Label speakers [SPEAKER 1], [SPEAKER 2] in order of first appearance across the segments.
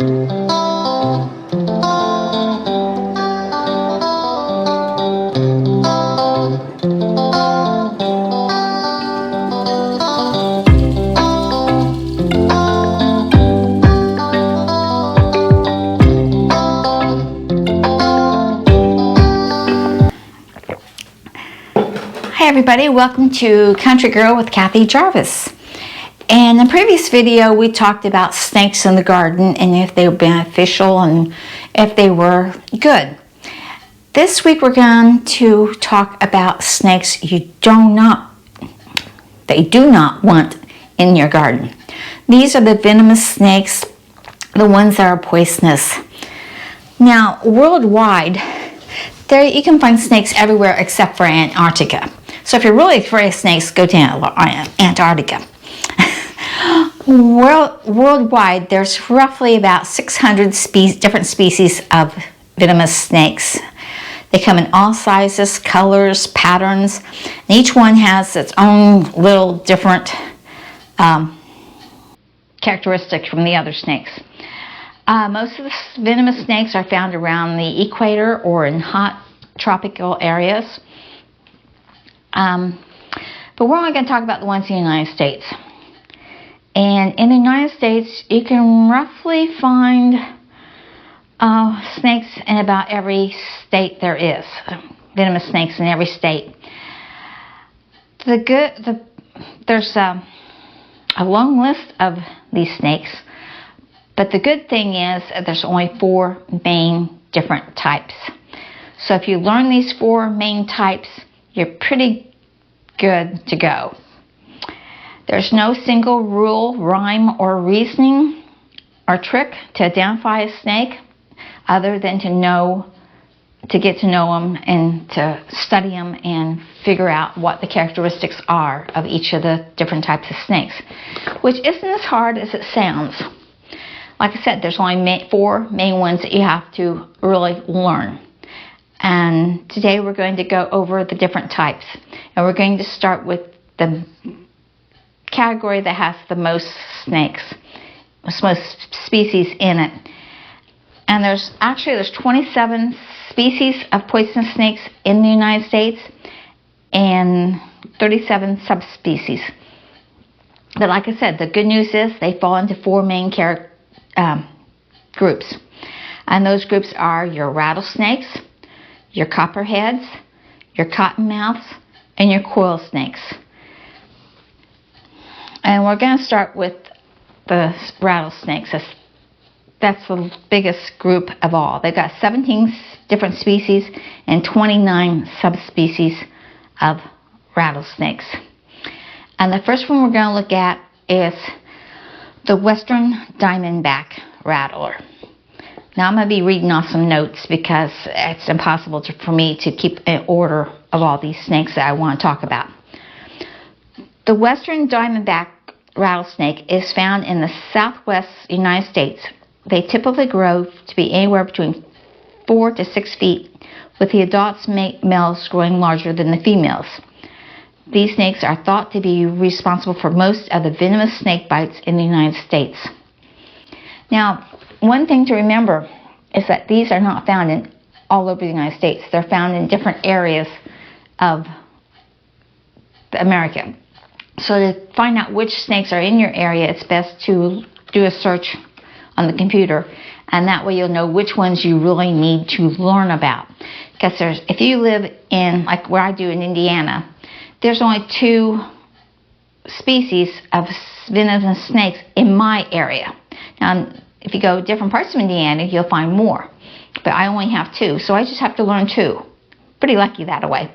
[SPEAKER 1] Hi everybody, welcome to Country Girl with Kathy Jarvis. In the previous video we talked about snakes in the garden and if they were beneficial and if they were good. This week we're going to talk about snakes you do not want in your garden. These are the venomous snakes, the ones that are poisonous. Now worldwide, you can find snakes everywhere except for Antarctica. So if you're really afraid of snakes, go to Antarctica. Worldwide, there's roughly about 600 different species of venomous snakes. They come in all sizes, colors, patterns, and each one has its own little different characteristics from the other snakes. Most of the venomous snakes are found around the equator or in hot tropical areas. But we're only going to talk about the ones in the United States. And in the United States, you can roughly find snakes in about every state there is. Venomous snakes in every state. There's a long list of these snakes. But the good thing is there's only 4 main different types. So if you learn these 4 main types, you're pretty good to go. There's no single rule, rhyme, or reasoning or trick to identify a snake other than to get to know them and to study them and figure out what the characteristics are of each of the different types of snakes, which isn't as hard as it sounds. Like I said, there's only 4 main ones that you have to really learn. And today we're going to go over the different types. And we're going to start with the category that has the most snakes, most species in it. And there's 27 species of poisonous snakes in the United States and 37 subspecies. But like I said, the good news is they fall into 4 main groups. And those groups are your rattlesnakes, your copperheads, your cottonmouths, and your coil snakes. And we're going to start with the rattlesnakes. That's the biggest group of all. They've got 17 different species and 29 subspecies of rattlesnakes. And the first one we're going to look at is the western diamondback rattler. Now I'm going to be reading off some notes because it's impossible for me to keep an order of all these snakes that I want to talk about. The western diamondback rattlesnake is found in the southwest United States. They typically grow to be anywhere between 4 to 6 feet, with the adults males growing larger than the females. These snakes are thought to be responsible for most of the venomous snake bites in the United States. Now, one thing to remember is that these are not found in all over the United States. They're found in different areas of America. So to find out which snakes are in your area, it's best to do a search on the computer, and that way you'll know which ones you really need to learn about. Because if you live in, like where I do in Indiana, there's only 2 species of venomous snakes in my area. Now, if you go to different parts of Indiana, you'll find more. But I only have 2, so I just have to learn 2. Pretty lucky that way.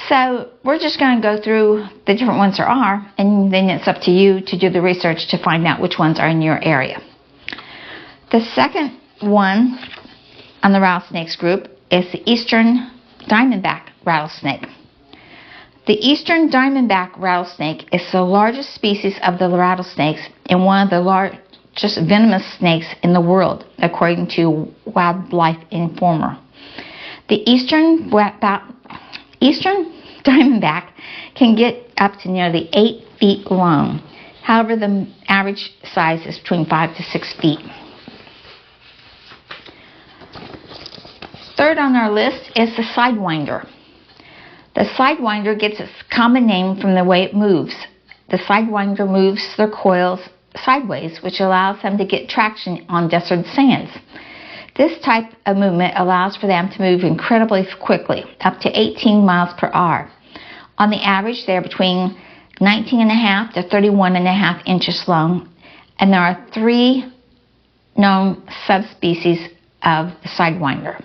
[SPEAKER 1] So we're just going to go through the different ones there are, and then it's up to you to do the research to find out which ones are in your area. The second one on the rattlesnakes group is the eastern diamondback rattlesnake. The eastern diamondback rattlesnake is the largest species of the rattlesnakes and one of the largest venomous snakes in the world, according to Wildlife Informer. The eastern diamondback can get up to nearly 8 feet long. However, the average size is between 5 to 6 feet. Third on our list is the sidewinder. The sidewinder gets its common name from the way it moves. The sidewinder moves their coils sideways, which allows them to get traction on desert sands. This type of movement allows for them to move incredibly quickly, up to 18 miles per hour. On the average, they are between 19.5 to 31.5 inches long, and there are 3 known subspecies of the sidewinder.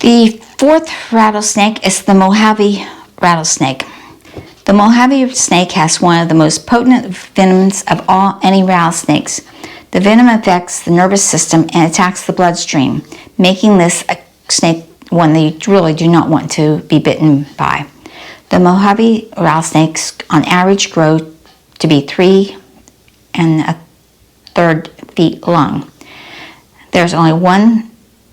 [SPEAKER 1] The fourth rattlesnake is the Mojave rattlesnake. The Mojave snake has one of the most potent venoms of any rattlesnakes. The venom affects the nervous system and attacks the bloodstream, making this a snake one that you really do not want to be bitten by. The Mojave rattlesnakes on average grow to be 3 1/3 feet long. There's only one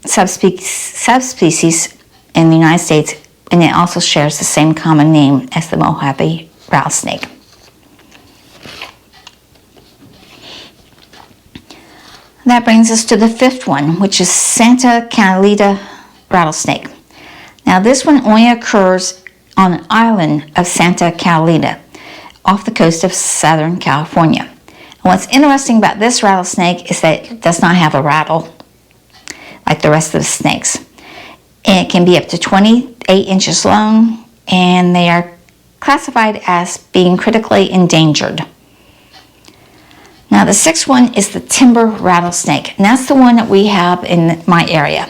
[SPEAKER 1] subspecies in the United States, and it also shares the same common name as the Mojave rattlesnake. That brings us to the fifth one, which is Santa Catalina rattlesnake. Now this one only occurs on an island of Santa Catalina off the coast of Southern California. And what's interesting about this rattlesnake is that it does not have a rattle like the rest of the snakes. And it can be up to 28 inches long, and they are classified as being critically endangered. Now the sixth one is the timber rattlesnake, and that's the one that we have in my area.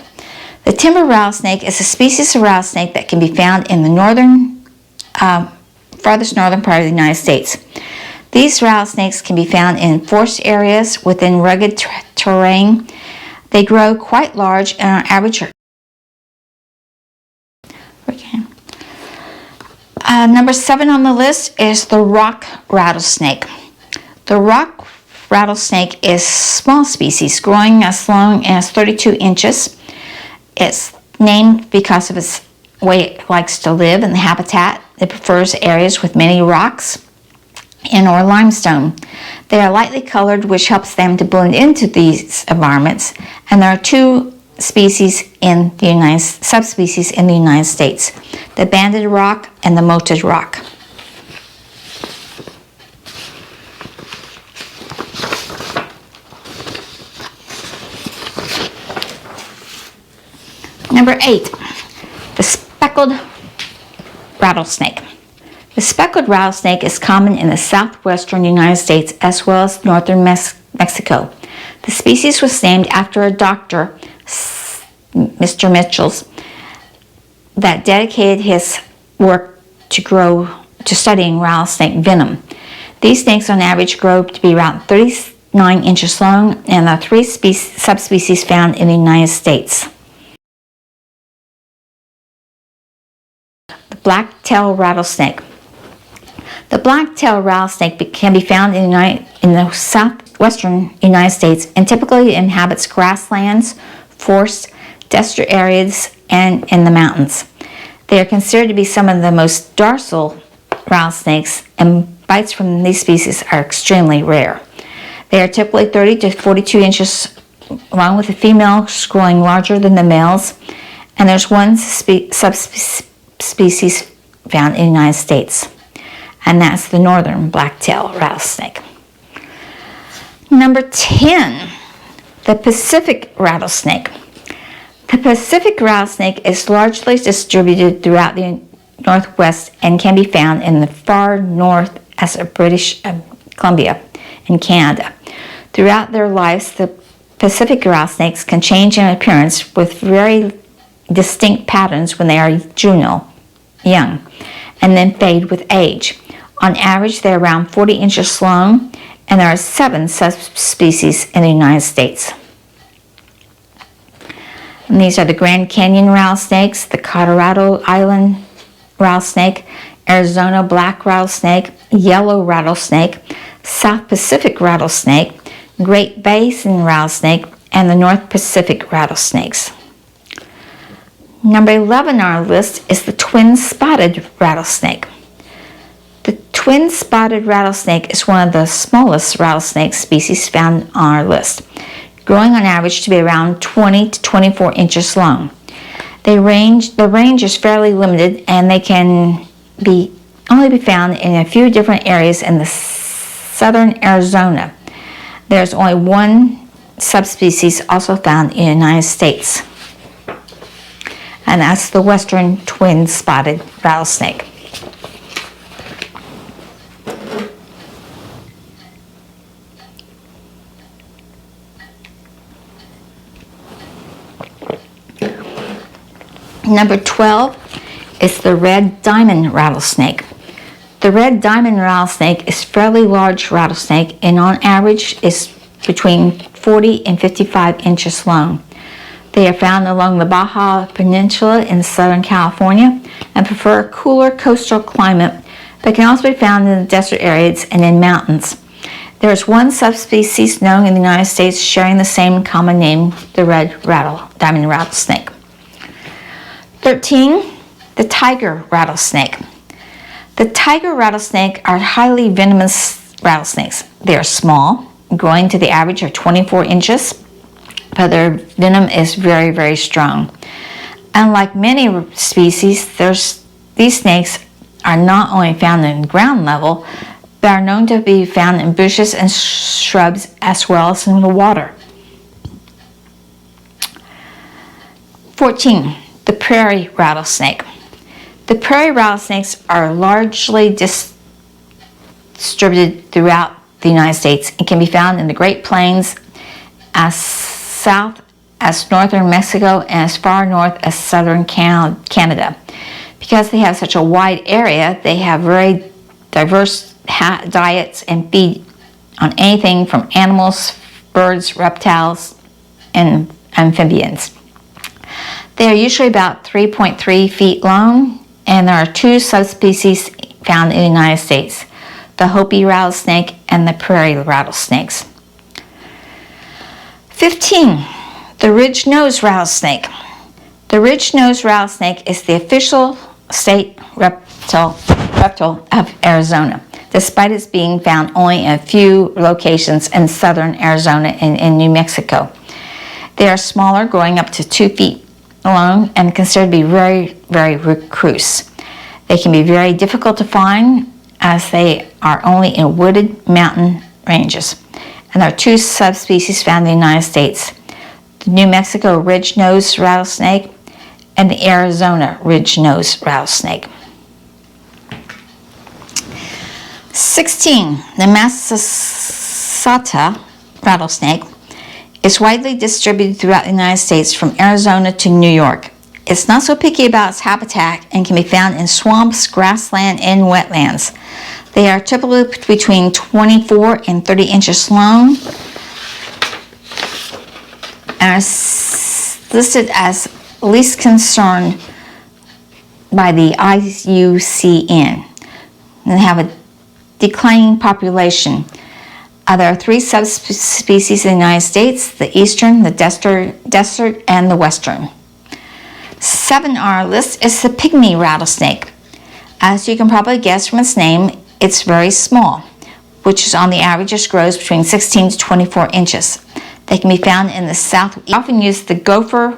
[SPEAKER 1] The timber rattlesnake is a species of rattlesnake that can be found in the farthest northern part of the United States. These rattlesnakes can be found in forest areas within rugged terrain. They grow quite large and on average number 7 on the list is the rock rattlesnake. The rock rattlesnake is a small species growing as long as 32 inches. It's named because of its way it likes to live in the habitat. It prefers areas with many rocks and or limestone. They are lightly colored, which helps them to blend into these environments, and there are 2 subspecies in the United States, the banded rock and the moated rock. Number 8, the speckled rattlesnake. The speckled rattlesnake is common in the southwestern United States as well as northern Mexico. The species was named after a doctor, Mr. Mitchell's, that dedicated his work to studying rattlesnake venom. These snakes on average grow to be around 39 inches long, and are 3 subspecies found in the United States. The black-tailed rattlesnake. The black-tailed rattlesnake can be found in the southwestern United States and typically inhabits grasslands, forests, desert areas, and in the mountains. They are considered to be some of the most docile rattlesnakes, and bites from these species are extremely rare. They are typically 30 to 42 inches long, with the females growing larger than the males, and there's one subspecies found in the United States, and that's the northern black-tailed rattlesnake. Number 10, the Pacific rattlesnake. The Pacific rattlesnake is largely distributed throughout the Northwest and can be found in the far north as of British Columbia and Canada. Throughout their lives, the Pacific rattlesnakes can change in appearance with very distinct patterns when they are juvenile, young, and then fade with age. On average, they're around 40 inches long, and there are 7 subspecies in the United States. And these are the Grand Canyon rattlesnakes, the Colorado Island rattlesnake, Arizona black rattlesnake, yellow rattlesnake, South Pacific rattlesnake, Great Basin rattlesnake, and the North Pacific rattlesnakes. Number 11 on our list is the twin-spotted rattlesnake. The twin-spotted rattlesnake is one of the smallest rattlesnake species found on our list, growing on average to be around 20 to 24 inches long. The range is fairly limited, and they can only be found in a few different areas in the southern Arizona. There's only one subspecies also found in the United States, and that's the western twin-spotted rattlesnake. Number 12 is the red diamond rattlesnake. The red diamond rattlesnake is a fairly large rattlesnake, and on average is between 40 and 55 inches long. They are found along the Baja Peninsula in Southern California and prefer a cooler coastal climate, but can also be found in the desert areas and in mountains. There is one subspecies known in the United States sharing the same common name, the red diamond rattlesnake. 13, the tiger rattlesnake. The tiger rattlesnake are highly venomous rattlesnakes. They are small, growing to the average of 24 inches, but their venom is very, very strong. Unlike many species, these snakes are not only found in ground level, but are known to be found in bushes and shrubs as well as in the water. 14. The prairie rattlesnake. The prairie rattlesnakes are largely distributed throughout the United States and can be found in the Great Plains as south as northern Mexico and as far north as southern Canada. Because they have such a wide area, they have very diverse diets and feed on anything from animals, birds, reptiles, and amphibians. They are usually about 3.3 feet long, and there are two subspecies found in the United States, the Hopi rattlesnake and the prairie rattlesnakes. 15. The ridge-nosed rattlesnake. The ridge-nosed rattlesnake is the official state reptile of Arizona, despite its being found only in a few locations in southern Arizona and in New Mexico. They are smaller, growing up to 2 feet long, and considered to be very, very recluse. They can be very difficult to find as they are only in wooded mountain ranges. And there are two subspecies found in the United States, the New Mexico ridge-nosed rattlesnake and the Arizona ridge-nosed rattlesnake. 16. The Massasauga rattlesnake is widely distributed throughout the United States from Arizona to New York. It's not so picky about its habitat and can be found in swamps, grassland, and wetlands. They are typically between 24 and 30 inches long and are listed as least concern by the IUCN. They have a declining population. There are 3 subspecies in the United States, the eastern, the desert, and the western. 7 on our list is the pygmy rattlesnake. As you can probably guess from its name, it's very small, which is on the average just grows between 16 to 24 inches. They can be found in the south. We often use the gopher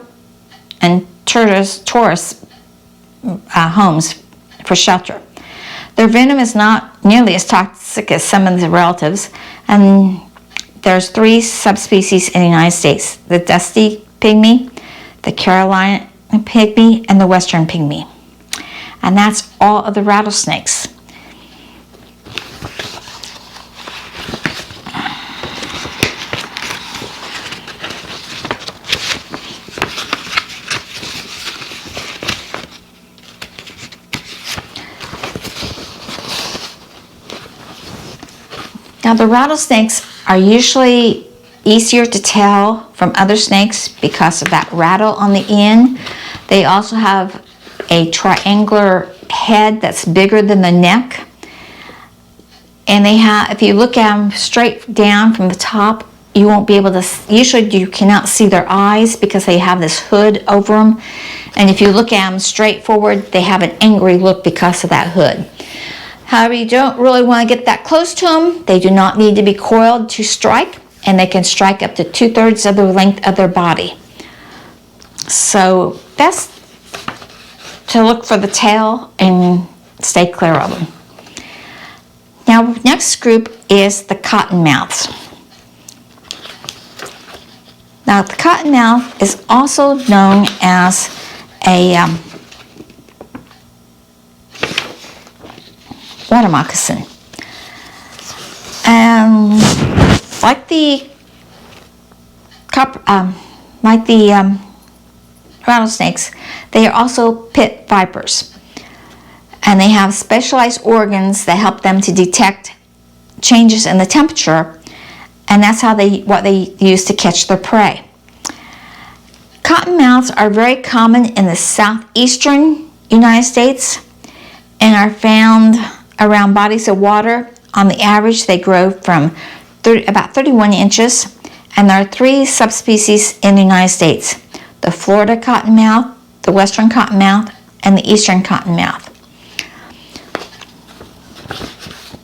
[SPEAKER 1] and tortoise homes for shelter. Their venom is not nearly as toxic as some of the relatives, and there's 3 subspecies in the United States, the dusty pygmy, the Carolina pygmy, and the western pygmy. And that's all of the rattlesnakes. Now, the rattlesnakes are usually easier to tell from other snakes because of that rattle on the end. They also have a triangular head that's bigger than the neck. And they have, if you look at them straight down from the top, you won't be able to, usually you cannot see their eyes because they have this hood over them. And if you look at them straight forward, they have an angry look because of that hood. However, you don't really want to get that close to them. They do not need to be coiled to strike, and they can strike up to 2/3 of the length of their body. So best to look for the tail and stay clear of them. Now, next group is the cottonmouths. Now, the cottonmouth is also known as a water moccasin. And like the rattlesnakes, they are also pit vipers. And they have specialized organs that help them to detect changes in the temperature, and that's what they use to catch their prey. Cottonmouths are very common in the southeastern United States and are found around bodies of water. On the average, they grow from about 31 inches, and there are 3 subspecies in the United States: the Florida cottonmouth, the western cottonmouth, and the eastern cottonmouth.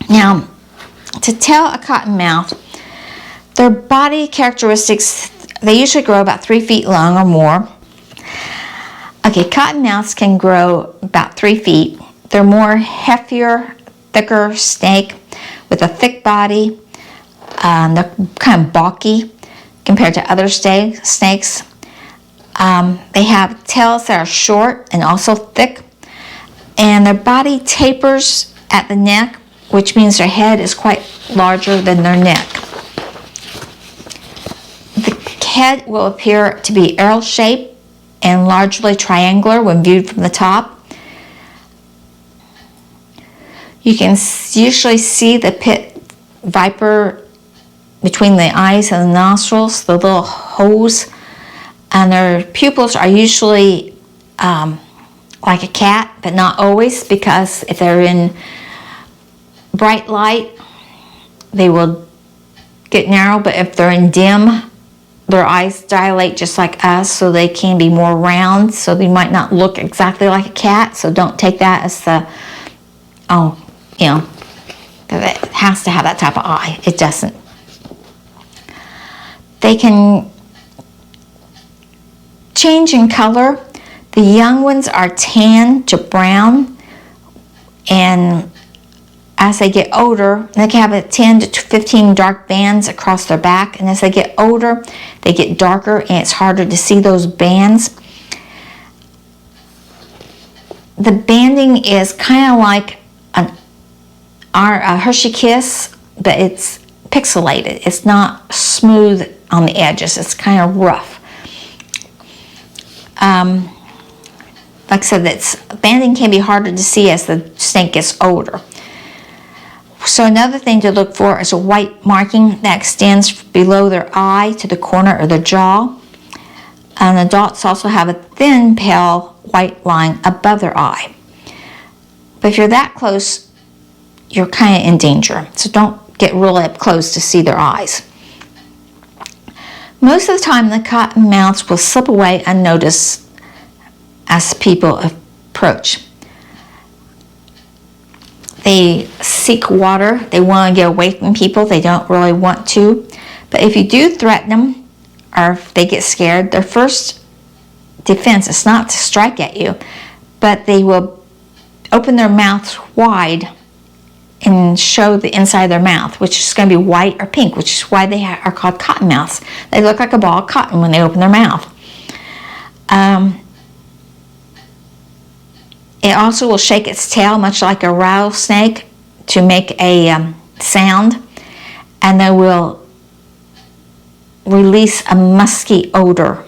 [SPEAKER 1] Now, to tell a cottonmouth, their body characteristics, they usually grow about 3 feet long or more. Okay, cottonmouths can grow about 3 feet. They're more heftier, thicker snake with a thick body. They're kind of bulky compared to other snakes. They have tails that are short and also thick, and their body tapers at the neck, which means their head is quite larger than their neck. The head will appear to be arrow-shaped and largely triangular when viewed from the top. You can usually see the pit viper between the eyes and the nostrils, the little holes, and their pupils are usually like a cat, but not always, because if they're in bright light, they will get narrow, but if they're in dim, their eyes dilate just like us, so they can be more round, so they might not look exactly like a cat. So don't take that as that it has to have that type of eye. It doesn't. They can change in color. The young ones are tan to brown, and as they get older, they can have 10 to 15 dark bands across their back, and as they get older, they get darker and it's harder to see those bands. The banding is kind of like a Hershey Kiss, but it's pixelated. It's not smooth on the edges. It's kind of rough. Like I said, banding can be harder to see as the snake gets older. So another thing to look for is a white marking that extends below their eye to the corner of their jaw. And adults also have a thin, pale white line above their eye. But if you're that close, you're kind of in danger. So don't get really up close to see their eyes. Most of the time, the cottonmouths will slip away unnoticed as people approach. They seek water. They want to get away from people. They don't really want to. But if you do threaten them, or if they get scared, their first defense is not to strike at you, but they will open their mouths wide and show the inside of their mouth, which is going to be white or pink, which is why they are called cottonmouths. They look like a ball of cotton when they open their mouth. It also will shake its tail, much like a rattlesnake, to make a sound, and they will release a musky odor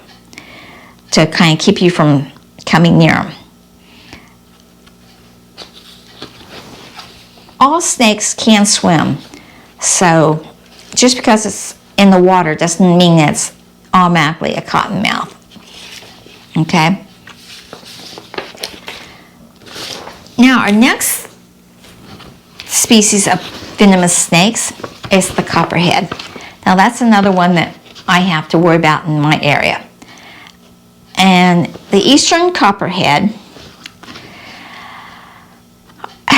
[SPEAKER 1] to kind of keep you from coming near them. All snakes can swim, so just because it's in the water doesn't mean that it's automatically a cottonmouth. Okay? Now, our next species of venomous snakes is the copperhead. Now, that's another one that I have to worry about in my area. And the eastern copperhead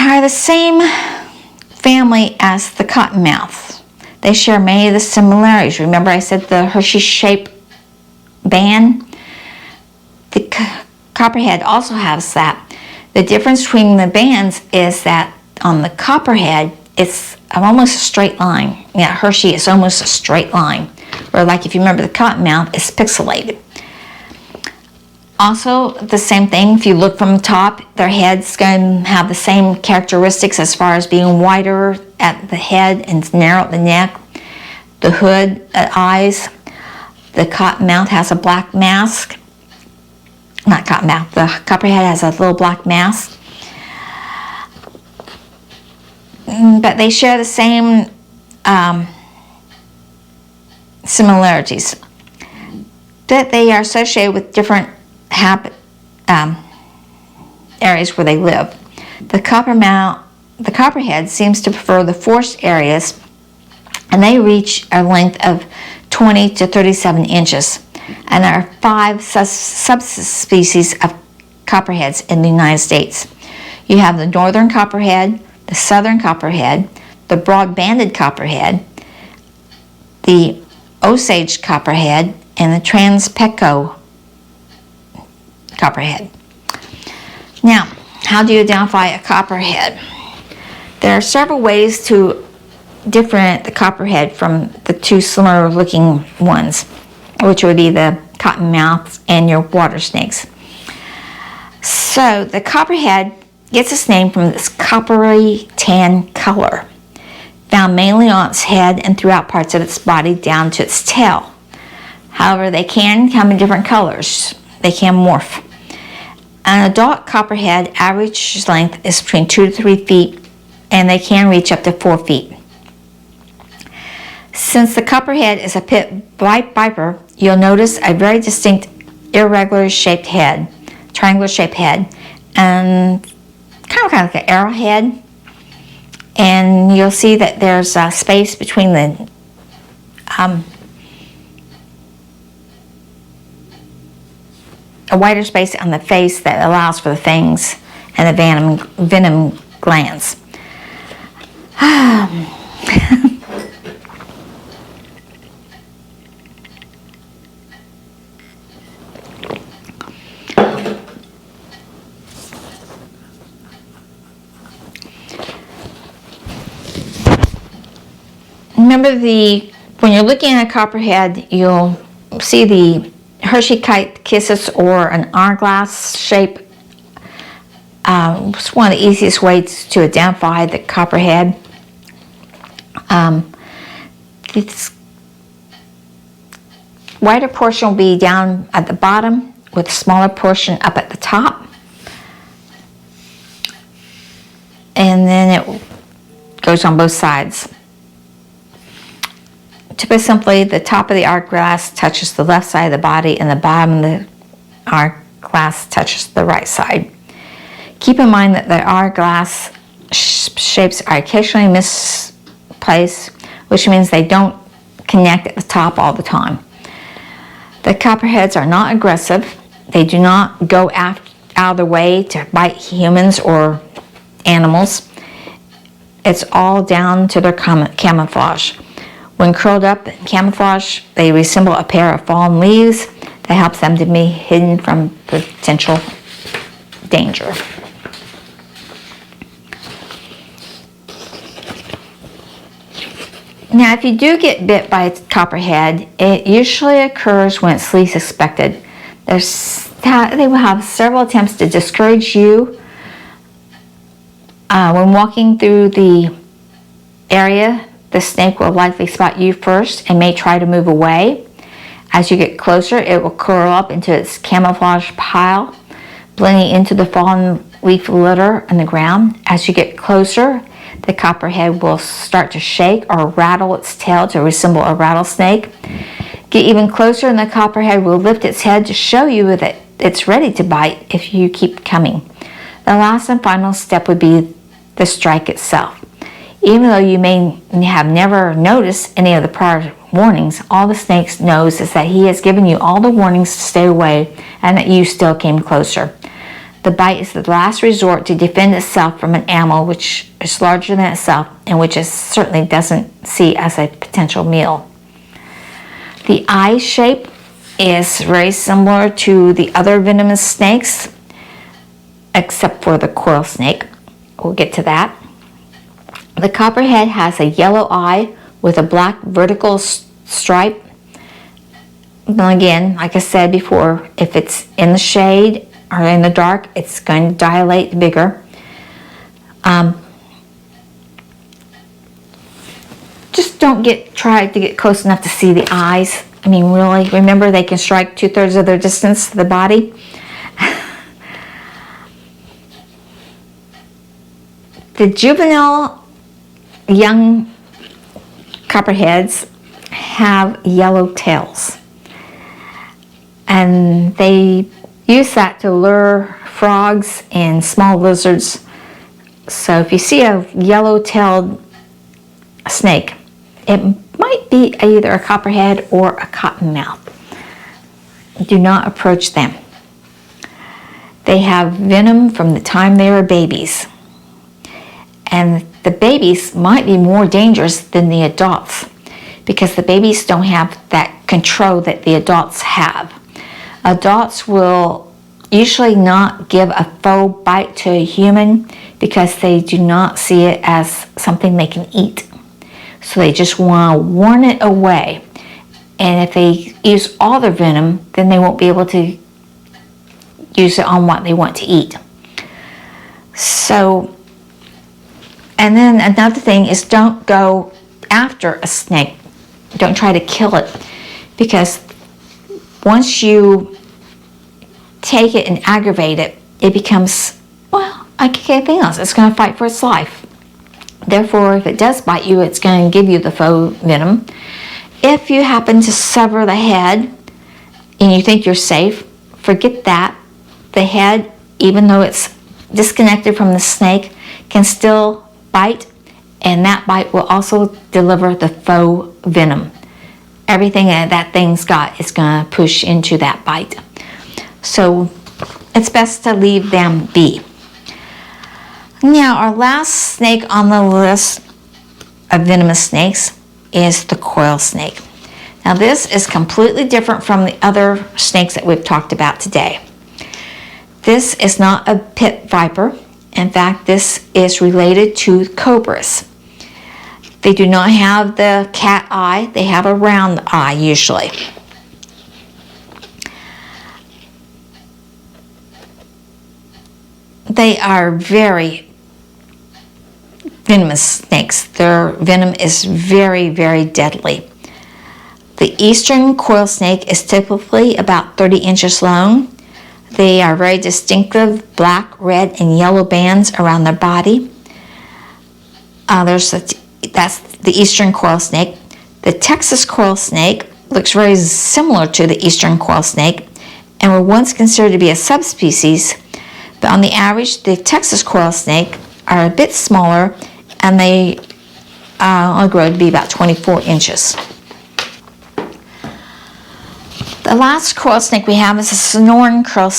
[SPEAKER 1] are the same family as the cottonmouths. They share many of the similarities. Remember I said the Hershey-shaped band? The copperhead also has that. The difference between the bands is that on the copperhead, it's almost a straight line. Yeah, Hershey is almost a straight line. Or like if you remember the cottonmouth, it's pixelated. Also, the same thing, if you look from the top, their head's going to have the same characteristics as far as being wider at the head and narrow at the neck. The hood, eyes. The cottonmouth has a black mask. Not cottonmouth, the copperhead has a little black mask. But they share the same similarities. That they are associated with different areas where they live. The copperhead seems to prefer the forest areas, and they reach a length of 20 to 37 inches. And there are 5 subspecies of copperheads in the United States. You have the northern copperhead, the southern copperhead, the broad-banded copperhead, the Osage copperhead, and the Trans-Pecos copperhead. Now, how do you identify a copperhead? There are several ways to differentiate the copperhead from the two similar looking ones, which would be the cottonmouths and your water snakes. So the copperhead gets its name from this coppery tan color, found mainly on its head and throughout parts of its body down to its tail. However, they can come in different colors. They can morph. An adult copperhead average length is between 2 to 3 feet, and they can reach up to 4 feet. Since the copperhead is a pit viper, you'll notice a very distinct irregular shaped head, triangular shaped head, and kind of like an arrowhead. And you'll see that there's a space between the a wider space on the face that allows for the fangs and the venom glands. Remember, when you're looking at a copperhead, you'll see the Hershey kite kisses or an hourglass shape. It's one of the easiest ways to identify the copperhead. Its wider portion will be down at the bottom with a smaller portion up at the top. And then it goes on both sides. To put simply, the top of the hourglass touches the left side of the body and the bottom of the hourglass touches the right side. Keep in mind that the hourglass shapes are occasionally misplaced, which means they don't connect at the top all the time. The copperheads are not aggressive. They do not go out of their way to bite humans or animals. It's all down to their camouflage. When curled up in camouflage, they resemble a pair of fallen leaves that helps them to be hidden from potential danger. Now, if you do get bit by a copperhead, it usually occurs when it's least expected. They will have several attempts to discourage you when walking through the area. The snake will likely spot you first and may try to move away. As you get closer, it will curl up into its camouflage pile, blending into the fallen leaf litter on the ground. As you get closer, the copperhead will start to shake or rattle its tail to resemble a rattlesnake. Get even closer and the copperhead will lift its head to show you that it's ready to bite if you keep coming. The last and final step would be the strike itself. Even though you may have never noticed any of the prior warnings, all the snake knows is that he has given you all the warnings to stay away and that you still came closer. The bite is the last resort to defend itself from an animal which is larger than itself and which it certainly doesn't see as a potential meal. The eye shape is very similar to the other venomous snakes, except for the coil snake. We'll get to that. The copperhead has a yellow eye with a black vertical stripe. Now again, like I said before, if it's in the shade or in the dark, it's going to dilate bigger. Just don't try to get close enough to see the eyes. I mean, really, remember they can strike 2/3 of their distance to the body. The juvenile young copperheads have yellow tails, and they use that to lure frogs and small lizards. So if you see a yellow-tailed snake, it might be either a copperhead or a cottonmouth. Do not approach them. They have venom from the time they were babies, and the babies might be more dangerous than the adults because the babies don't have that control that the adults have. Adults will usually not give a foe bite to a human because they do not see it as something they can eat. So they just want to warn it away. And if they use all their venom, then they won't be able to use it on what they want to eat. So, and then another thing is don't go after a snake. Don't try to kill it, because once you take it and aggravate it, it becomes, well, like anything else. It's going to fight for its life. Therefore, if it does bite you, it's going to give you the faux venom. If you happen to sever the head and you think you're safe, forget that. The head, even though it's disconnected from the snake, can still bite, and that bite will also deliver the faux venom. Everything that thing's got is going to push into that bite. So it's best to leave them be. Now, our last snake on the list of venomous snakes is the coil snake. Now, this is completely different from the other snakes that we've talked about today. This is not a pit viper. In fact, this is related to cobras. They do not have the cat eye. They have a round eye usually. They are very venomous snakes. Their venom is very, very deadly. The eastern coil snake is typically about 30 inches long. They are very distinctive black, red, and yellow bands around their body. That's the eastern coil snake. The Texas coil snake looks very similar to the eastern coil snake and were once considered to be a subspecies, but on the average, the Texas coil snake are a bit smaller, and they only grow to be about 24 inches. The last coil snake we have is a Sonoran coil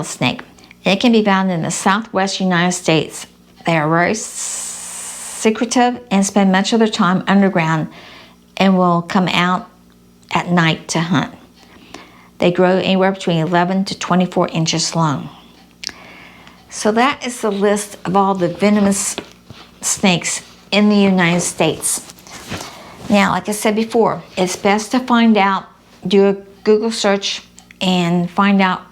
[SPEAKER 1] snake. It can be found in the southwest United States. They are very secretive and spend much of their time underground and will come out at night to hunt. They grow anywhere between 11 to 24 inches long. So that is the list of all the venomous snakes in the United States. Now, like I said before, it's best to find out, do a Google search and find out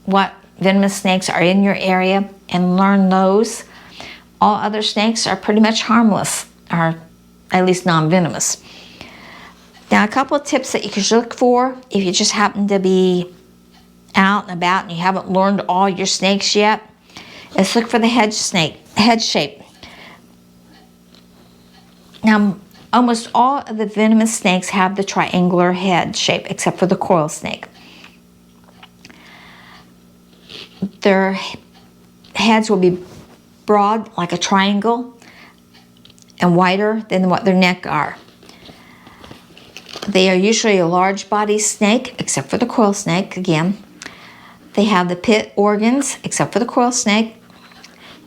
[SPEAKER 1] what venomous snakes are in your area and learn those. All other snakes are pretty much harmless, or at least non-venomous. Now, a couple of tips that you could look for if you just happen to be out and about and you haven't learned all your snakes yet, is look for the head shape. Now, almost all of the venomous snakes have the triangular head shape, except for the coil snake. Their heads will be broad like a triangle and wider than what their neck are. They are usually a large body snake, except for the coil snake again. They have the pit organs, except for the coil snake,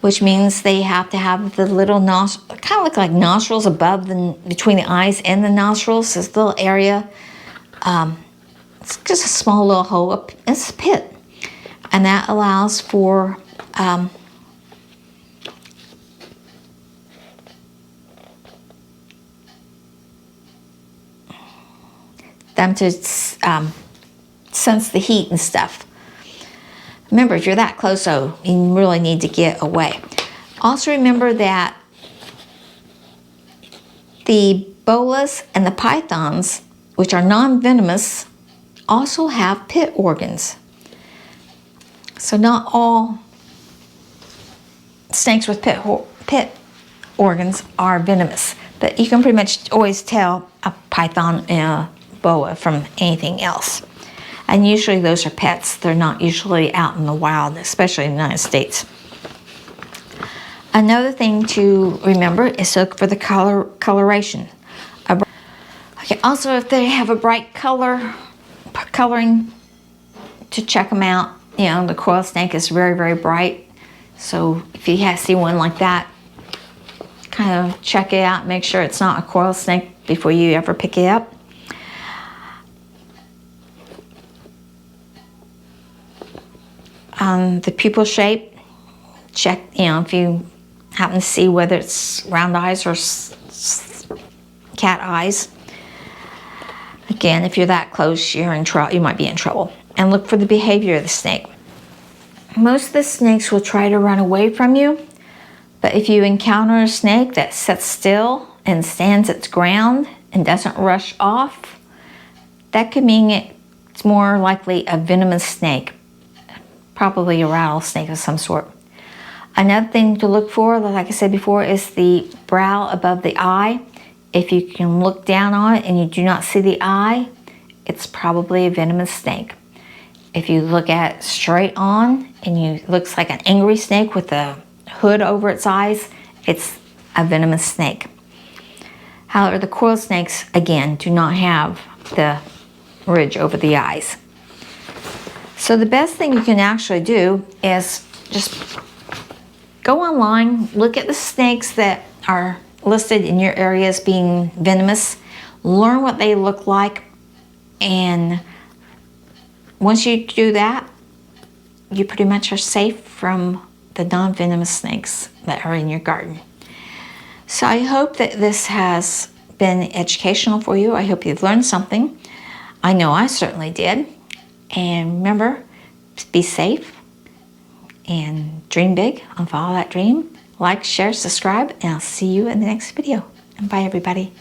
[SPEAKER 1] which means they have to have the little nostrils, kind of look like nostrils above between the eyes and the nostrils, this little area. It's just a small little hole up, it's a pit. And that allows for them to sense the heat and stuff. Remember, if you're that close, though, you really need to get away. Also remember that the boas and the pythons, which are non-venomous, also have pit organs. So not all snakes with pit organs are venomous, but you can pretty much always tell a python and a boa from anything else. And usually those are pets. They're not usually out in the wild, especially in the United States. Another thing to remember is to look for the coloration. Okay, also if they have a bright coloring, to check them out. You know, the coil snake is very, very bright. So if you see one like that, kind of check it out, make sure it's not a coil snake before you ever pick it up. The pupil shape, check, you know, if you happen to see whether it's round eyes or cat eyes. Again, if you're that close, you're in trouble. You might be in trouble. And look for the behavior of the snake. Most of the snakes will try to run away from you, but if you encounter a snake that sits still and stands its ground and doesn't rush off, that could mean it's more likely a venomous snake. Probably a rattlesnake of some sort. Another thing to look for, like I said before, is the brow above the eye. If you can look down on it and you do not see the eye, it's probably a venomous snake. If you look at it straight on and it looks like an angry snake with a hood over its eyes, it's a venomous snake. However, the coil snakes, again, do not have the ridge over the eyes. So the best thing you can actually do is just go online, look at the snakes that are listed in your area as being venomous, learn what they look like, and once you do that, you pretty much are safe from the non-venomous snakes that are in your garden. So I hope that this has been educational for you. I hope you've learned something. I know I certainly did. And remember, be safe and dream big and follow that dream. Like, share, subscribe, and I'll see you in the next video. And bye, everybody.